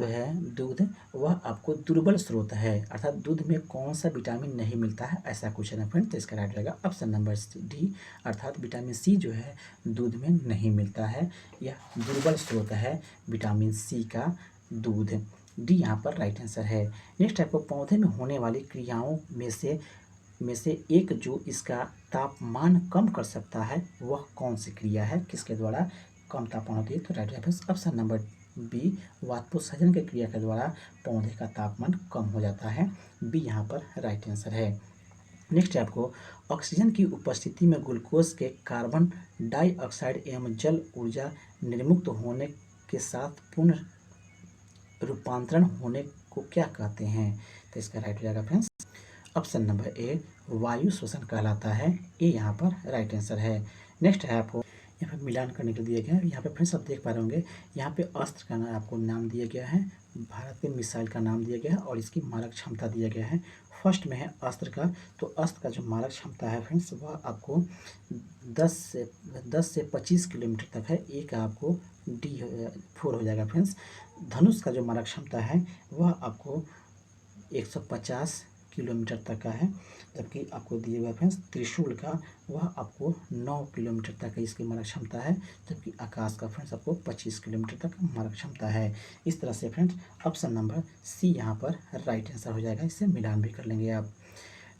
वह आपको दुर्बल स्रोत है, अर्थात दूध में कौन सा विटामिन नहीं मिलता है, ऐसा क्वेश्चन है फ्रेंड। तो इसका राइट रहेगा ऑप्शन नंबर डी, अर्थात विटामिन सी जो है दूध में नहीं मिलता है, यह दुर्बल स्रोत है विटामिन सी का दूध। डी यहाँ पर राइट आंसर है। नेक्स्ट आपको पौधे में होने वाली क्रियाओं में से एक जो इसका तापमान कम कर सकता है, वह कौन सी क्रिया है, किसके द्वारा कम तापमान होती है। तो right answer option number B, वाष्पोत्सर्जन की क्रिया के द्वारा पौधे का तापमान कम हो जाता है। बी यहाँ पर राइट आंसर है। नेक्स्ट है आपको ऑक्सीजन की उपस्थिति में ग्लूकोज के कार्बन डाइऑक्साइड एवं जल ऊर्जा निर्मुक्त होने के साथ पुनः रूपांतरण होने को क्या कहते हैं। तो इसका राइट हो जाएगा फ्रेंड्स ऑप्शन नंबर ए, वायु श्वसन कहलाता है। ए यहाँ पर राइट आंसर है। नेक्स्ट है आपको यहाँ पे मिलान करने के लिए दिया गया है। यहाँ पे फ्रेंड्स आप देख पा रहे होंगे, यहाँ पे अस्त्र का आपको नाम दिया गया है, भारत के मिसाइल का नाम दिया गया है और इसकी मारक क्षमता दिया गया है। फर्स्ट में है अस्त्र का, तो अस्त्र का जो मारक क्षमता है फ्रेंड्स वह आपको 10 से 25 किलोमीटर तक है। ए का आपको डी 4 हो जाएगा फ्रेंड्स। धनुष का जो मारक क्षमता है वह आपको 150 किलोमीटर तक का है, जबकि आपको दिए हुए फ्रेंड्स त्रिशूल का वह आपको 9 किलोमीटर तक है इसकी मारक क्षमता है, जबकि आकाश का फ्रेंड्स आपको 25 किलोमीटर तक मारक क्षमता है। इस तरह से फ्रेंड्स ऑप्शन नंबर सी यहाँ पर राइट आंसर हो जाएगा, इससे मिलान भी कर लेंगे आप।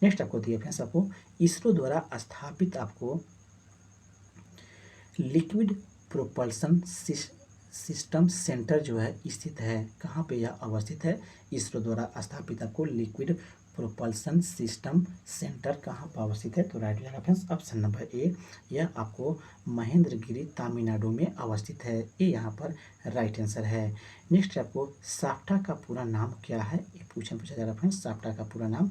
नेक्स्ट आपको दिए फ्रेंड्स आपको इसरो द्वारा स्थापित आपको लिक्विड प्रोपल्सन सिस्टम सेंटर जो है स्थित है, कहाँ पे यह अवस्थित है। इसरो द्वारा स्थापित आपको लिक्विड प्रोपल्सन सिस्टम सेंटर कहाँ पर अवस्थित है। तो राइट हो जाएगा फ्रेंड्स ऑप्शन नंबर ए, यह आपको महेंद्रगिरी तमिलनाडु में अवस्थित है। ए यहाँ पर राइट आंसर है। नेक्स्ट आपको साप्टा का पूरा नाम क्या है, ये पूछा जा रहा है फ्रेंड्स। साप्टा का पूरा नाम,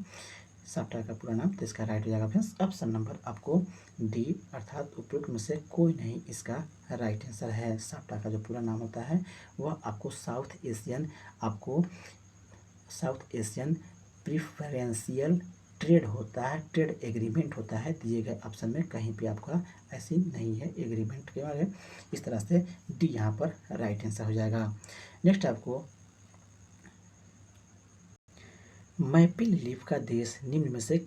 तो इसका राइट हो जाएगा फ्रेंड्स ऑप्शन नंबर आपको डी, अर्थात उपयुक्त में से कोई नहीं इसका राइट आंसर है। साप्टा का जो पूरा नाम होता है वह आपको साउथ एशियन प्रिफरेंशियल ट्रेड होता है, ट्रेड एग्रीमेंट होता है। दिए गए ऑप्शन में कहीं पे आपका ऐसी नहीं है एग्रीमेंट के बारे में। इस तरह से डी यहाँ पर राइट आंसर हो जाएगा। नेक्स्ट आपको मैपिल लीफ का देश निम्न में से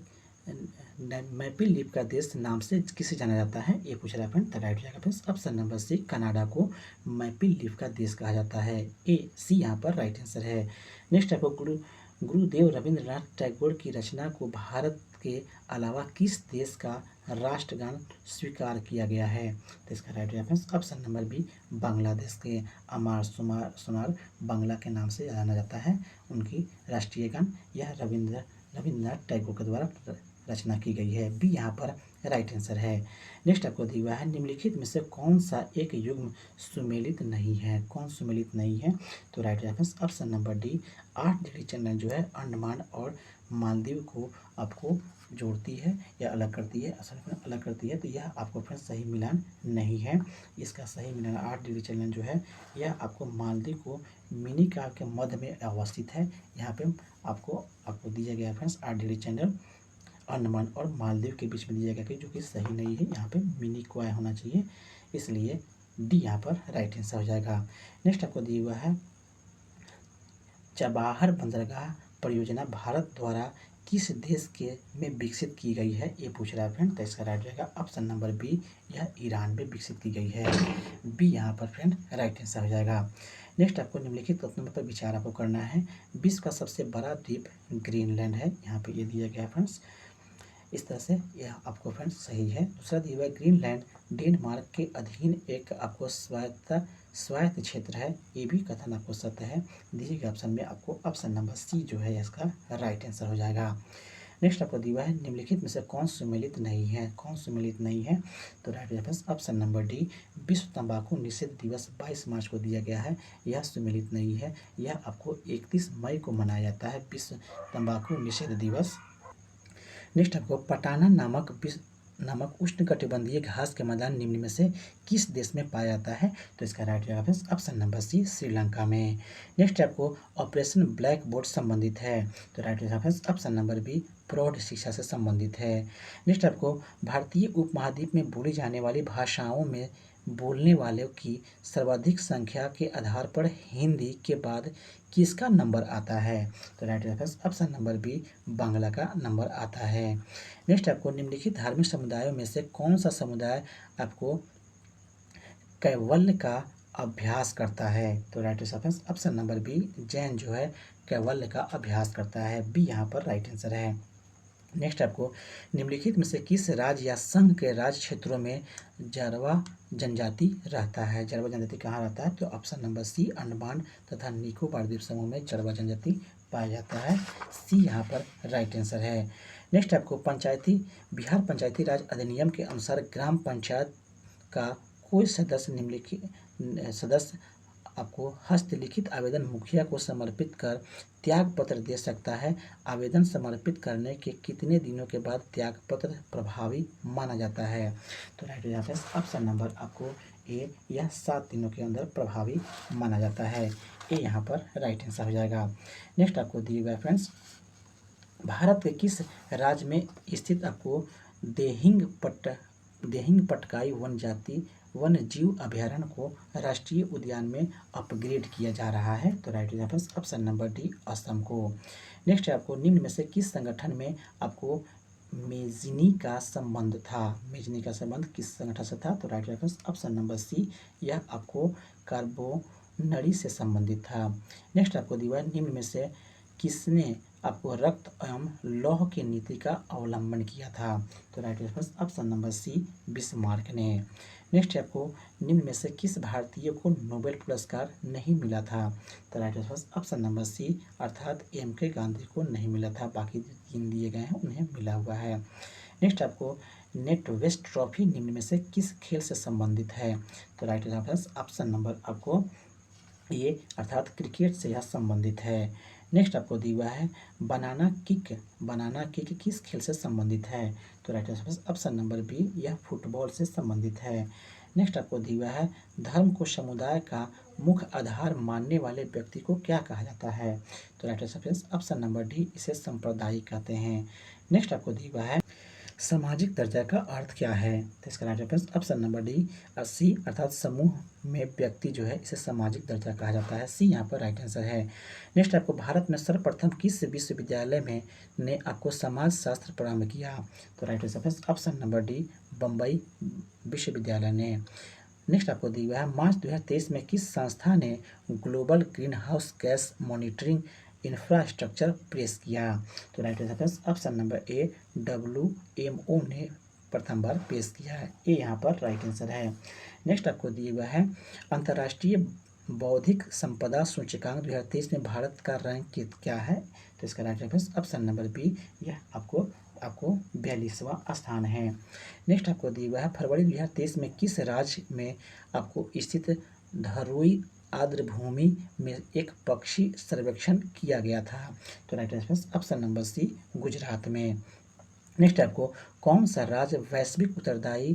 मैपिल लीफ का देश नाम से किसे जाना जाता है, ये पूछ रहा है फ्रेंड। तो राइट हो जाएगा friends option number C, Canada को मैपिल लीफ का देश कहा जाता है। ए सी यहाँ पर राइट आंसर है। नेक्स्ट आपको गुरुदेव रविंद्रनाथ टैगोर की रचना को भारत के अलावा किस देश का राष्ट्रगान स्वीकार किया गया है। तो इसका right reference option number B, Bangladesh के अमार सुनार बांग्ला के नाम से जाना जाता है उनकी राष्ट्रीय गान। यह रविंद्रनाथ टैगोर के द्वारा रचना की गई है। बी यहाँ पर राइट आंसर है। नेक्स्ट आपको दिया हुआ है निम्नलिखित में से कौन सा एक युग्म सुमेलित नहीं है, कौन सुमेलित नहीं है। तो right reference option number D, 8 degree Chandran जो है अंडमान और मालदीव को आपको जोड़ती है या अलग करती है, असल में अलग करती है। तो यह आपको फ्रेंड्स सही मिलान नहीं है। इसका सही मिलान 8 डिग्री चंद्रन जो है यह आपको मालदीव को मिनी कार के मध्य में अवस्थित है। यहाँ पे आपको दिया गया फ्रेंड्स 8 डिग्री चंद्रन अंडमान और मालदीव के बीच में दिया गया, जो कि सही नहीं है। यहाँ पे मिनी क्वाय होना चाहिए, इसलिए डी यहाँ पर राइट आंसर हो जाएगा। नेक्स्ट आपको दिया हुआ है चबाहर बंदरगाह परियोजना भारत द्वारा किस देश के में विकसित की गई है, ये पूछ रहा है फ्रेंड। तो इसका राइट रहेगा ऑप्शन नंबर बी, यह ईरान में विकसित की गई है। बी यहाँ पर फ्रेंड राइट आंसर हो जाएगा। नेक्स्ट आपको निम्नलिखित कथनों पर विचार आपको करना है। विश्व का सबसे बड़ा द्वीप ग्रीनलैंड है, यहाँ पे ये दिया गया है फ्रेंड्स। इस तरह से यह आपको फ्रेंड्स सही है। दूसरा दिया हुआ है ग्रीनलैंड डेनमार्क के अधीन एक आपको स्वायत्त क्षेत्र है, ये भी कथन आपको सत्य है। दिए गए ऑप्शन में आपको ऑप्शन नंबर सी जो है इसका राइट आंसर हो जाएगा। नेक्स्ट आपको दिया है निम्नलिखित में से कौन सुमेलित नहीं है, कौन सुमेलित नहीं है। तो right reference option number D, विश्व तंबाकू निषेध दिवस 22 मार्च को दिया गया है, यह सुमेलित नहीं है। यह आपको 31 मई को मनाया जाता है विश्व तंबाकू निषेध दिवस। नेक्स्ट आपको पटाना नामक उष्णकटिबंधीय घास के मैदान निम्न में से किस देश में पाया जाता है। तो इसका right option option number C, Sri Lanka में। नेक्स्ट आपको ऑपरेशन ब्लैक बोर्ड संबंधित है, तो right option option number B, प्रौढ़ शिक्षा से संबंधित है। नेक्स्ट आपको भारतीय उपमहाद्वीप में बोली जाने वाली भाषाओं में बोलने वालों की सर्वाधिक संख्या के आधार पर हिंदी के बाद किसका नंबर आता है। तो right answer option number B, Bangla का नंबर आता है। नेक्स्ट आपको निम्नलिखित धार्मिक समुदायों में से कौन सा समुदाय आपको कैवल्य का अभ्यास करता है। तो right answer option number B, Jain जो है कैवल्य का अभ्यास करता है। बी यहाँ पर राइट आंसर है। नेक्स्ट आपको निम्नलिखित में से किस राज्य या संघ के राज्य क्षेत्रों में जारवा जनजाति रहता है। जारवा जनजाति कहाँ रहता है। तो ऑप्शन नंबर सी, अंडमान तथा निकोबार द्वीप समूह में जारवा जनजाति पाया जाता है। सी यहाँ पर राइट आंसर है। नेक्स्ट आपको बिहार पंचायती राज अधिनियम के अनुसार ग्राम पंचायत का कोई सदस्य आपको हस्तलिखित आवेदन मुखिया को समर्पित कर त्याग पत्र दे सकता है। आवेदन समर्पित करने के कितने दिनों के बाद त्याग पत्र प्रभावी माना जाता है। तो राइट आंसर ऑप्शन नंबर आपको ए, यह 7 दिनों के अंदर प्रभावी माना जाता है। ए यहाँ पर राइट आंसर हो जाएगा। नेक्स्ट आपको दिए गए फ्रेंड्स, भारत के किस राज्य में स्थित आपको देहिंग पटकाई वन्य जीव अभयारण्य को राष्ट्रीय उद्यान में अपग्रेड किया जा रहा है। तो right answer option number D, Assam को। नेक्स्ट आपको निम्न में से किस संगठन में आपको मेजनी का संबंध था। मेजनी का संबंध किस संगठन से था। तो right answer option number C, यह आपको कार्बोनरी से संबंधित था। नेक्स्ट आपको दिया निम्न में से किसने आपको रक्त एवं लौह की नीति का अवलंबन किया था। तो right answer option number C, Bismarck ने। नेक्स्ट आपको निम्न में से किस भारतीय को नोबेल पुरस्कार नहीं मिला था। तो right answer option number C, अर्थात एम.के. गांधी को नहीं मिला था, बाकी 3 दिए गए हैं उन्हें मिला हुआ है। नेक्स्ट आपको नेट वेस्ट ट्रॉफी निम्न में से किस खेल से संबंधित है। तो राइट आंसर ऑप्शन नंबर आपको ये, अर्थात क्रिकेट से यह संबंधित है। नेक्स्ट आपको दिया हुआ है बनाना किक किस खेल से संबंधित है। तो right answer option number B, यह फुटबॉल से संबंधित है। नेक्स्ट आपको दिया हुआ है धर्म को समुदाय का मुख्य आधार मानने वाले व्यक्ति को क्या कहा जाता है। तो right answer option number D, इसे सांप्रदायिक कहते हैं। नेक्स्ट आपको दिया हुआ है सामाजिक दर्जा का अर्थ क्या है। तो इसका right answer option number D, C, अर्थात समूह में व्यक्ति जो है इसे सामाजिक दर्जा कहा जाता है। सी यहाँ पर राइट आंसर है। नेक्स्ट आपको भारत में सर्वप्रथम किस विश्वविद्यालय में ने आपको समाज शास्त्र प्रारंभ किया। तो right answer option number D, Bombay विश्वविद्यालय ने। नेक्स्ट आपको दिया हुआ है मार्च 2023 में किस संस्था ने global green house gas monitoring infrastructure पेश किया। तो राइट आंसर ऑप्शन नंबर ए, WMO ने प्रथम बार पेश किया है। ये यहाँ पर राइट आंसर है। नेक्स्ट आपको दिया हुआ है अंतर्राष्ट्रीय बौद्धिक संपदा सूचकांक 2023 में भारत का रैंक क्या है। तो इसका right answer option number B, यह आपको 42वां स्थान है। नेक्स्ट आपको दिया हुआ है फरवरी 2023 में किस राज्य में आपको स्थित धरुई आर्द्रभूमि में एक पक्षी सर्वेक्षण किया गया था। तो right answer option number C, Gujarat में। नेक्स्ट आपको कौन सा राज्य वैश्विक उत्तरदायी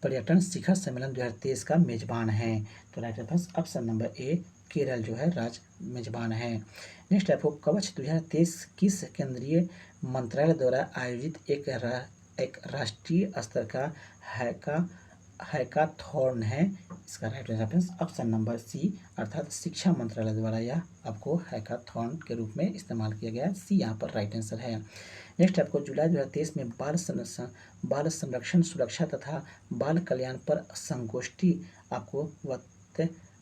पर्यटन शिखर सम्मेलन 2023 का मेजबान है। तो राइट आंसर ऑप्शन नंबर ए, केरल जो है राज्य मेजबान है। नेक्स्ट आपको कवच 2023 किस केंद्रीय मंत्रालय द्वारा आयोजित एक राष्ट्रीय स्तर का हैकाथॉन है। इसका right answer friends option number C अर्थात शिक्षा मंत्रालय द्वारा यह आपको हैकाथॉन के रूप में इस्तेमाल किया गया है। सी यहाँ पर राइट आंसर है। नेक्स्ट आपको जुलाई 2023 में बाल संरक्षण सुरक्षा तथा बाल कल्याण पर संगोष्ठी आपको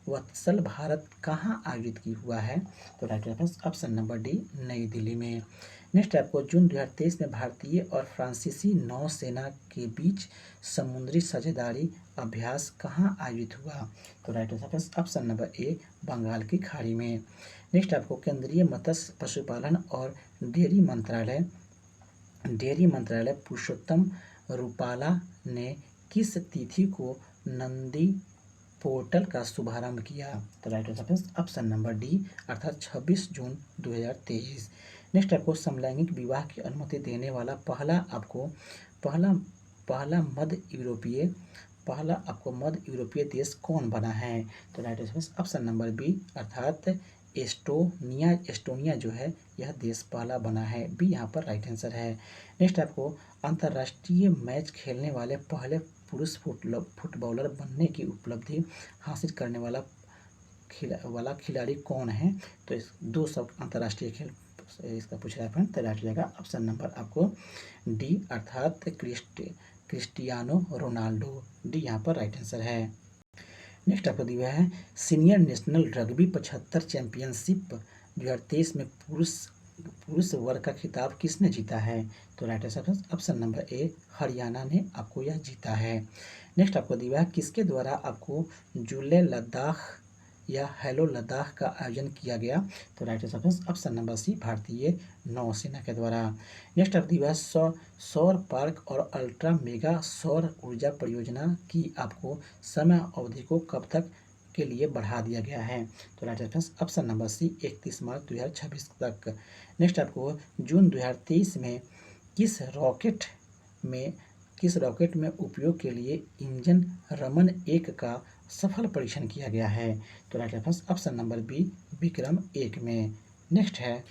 वत्सल भारत कहाँ आयोजित की हुआ है? तो right answer option number D नई दिल्ली में। नेक्स्ट आपको जून 2023 में भारतीय और फ्रांसीसी नौसेना के बीच समुद्री साझेदारी अभ्यास कहाँ आयोजित हुआ? तो right answer option number A Bengal की खाड़ी में। नेक्स्ट आपको केंद्रीय मत्स्य पशुपालन और डेयरी मंत्रालय पुरुषोत्तम रूपाला ने किस तिथि को नंदी पोर्टल का शुभारंभ किया? तो right answer option number D अर्थात 26 जून 2023। नेक्स्ट आपको समलैंगिक विवाह की अनुमति देने वाला पहला मध्य यूरोपीय देश कौन बना है? तो right answer option number B अर्थात एस्टोनिया जो है यह देश पहला बना है। बी यहाँ पर राइट आंसर है। नेक्स्ट आपको अंतर्राष्ट्रीय मैच खेलने वाले पहले पुरुष फुटबॉलर बनने की उपलब्धि हासिल करने वाला खिलाड़ी कौन है? तो इस 200 अंतर्राष्ट्रीय खेल इसका पूछ रहा है फ्रेंड। तो राइट जाएगा ऑप्शन नंबर आपको डी अर्थात क्रिस्टियानो रोनाल्डो। डी यहाँ पर राइट आंसर है। नेक्स्ट आपको दिया है सीनियर नेशनल रग्बी 75 चैंपियनशिप 2023 में पुरुष वर्ग का खिताब किसने जीता है? तो राइट आंसर ऑप्शन नंबर ए हरियाणा ने आपको यह जीता है। नेक्स्ट आपको दिया है किसके द्वारा आपको जुले लद्दाख या हेलो लद्दाख का आयोजन किया गया? तो right answer option number C भारतीय नौसेना के द्वारा। नेक्स्ट आपको दिया है सौर पार्क और अल्ट्रा मेगा सौर ऊर्जा परियोजना की आपको समय अवधि को कब तक के लिए बढ़ा दिया गया है? तो right answer option number C 31 March 2026 तक। नेक्स्ट आपको जून 2023 में किस रॉकेट में उपयोग के लिए इंजन रमन 1 का सफल परीक्षण किया गया है? तो right answer option number B Vikram 1 में। नेक्स्ट है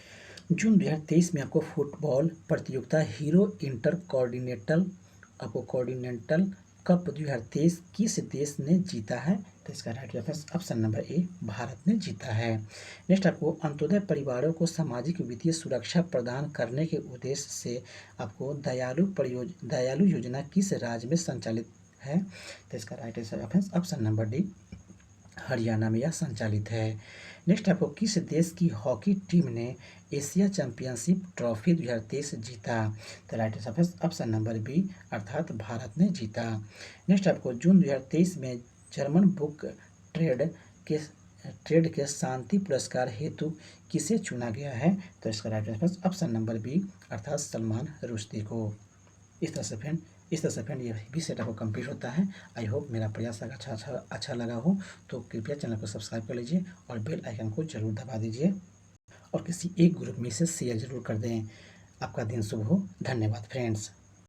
जून 2023 में आपको फुटबॉल प्रतियोगिता हीरो इंटर कॉन्टिनेंटल कप 2023 किस देश ने जीता है? तो इसका राइट आंसर ऑप्शन नंबर ए भारत ने जीता है। नेक्स्ट आपको अंत्योदय परिवारों को सामाजिक वित्तीय सुरक्षा प्रदान करने के उद्देश्य से आपको दयालु योजना किस राज्य में संचालित है? तो इसका right answer option number D Haryana में यह संचालित है। नेक्स्ट आपको किस देश की हॉकी टीम ने एशिया चैंपियनशिप ट्रॉफी 2023 जीता? तो right answer option number B अर्थात भारत ने जीता। नेक्स्ट आपको जून 2023 में जर्मन बुक ट्रेड के शांति पुरस्कार हेतु किसे चुना गया है? तो इसका right answer option number B अर्थात सलमान रुश्दी को। इस तरह से फ्रेंड ये भी सेट आपको कंप्लीट होता है। आई होप मेरा प्रयास अगर अच्छा लगा हो तो कृपया चैनल को सब्सक्राइब कर लीजिए और बेल आइकन को जरूर दबा दीजिए और किसी एक ग्रुप में इसे शेयर जरूर कर दें। आपका दिन शुभ हो। धन्यवाद फ्रेंड्स।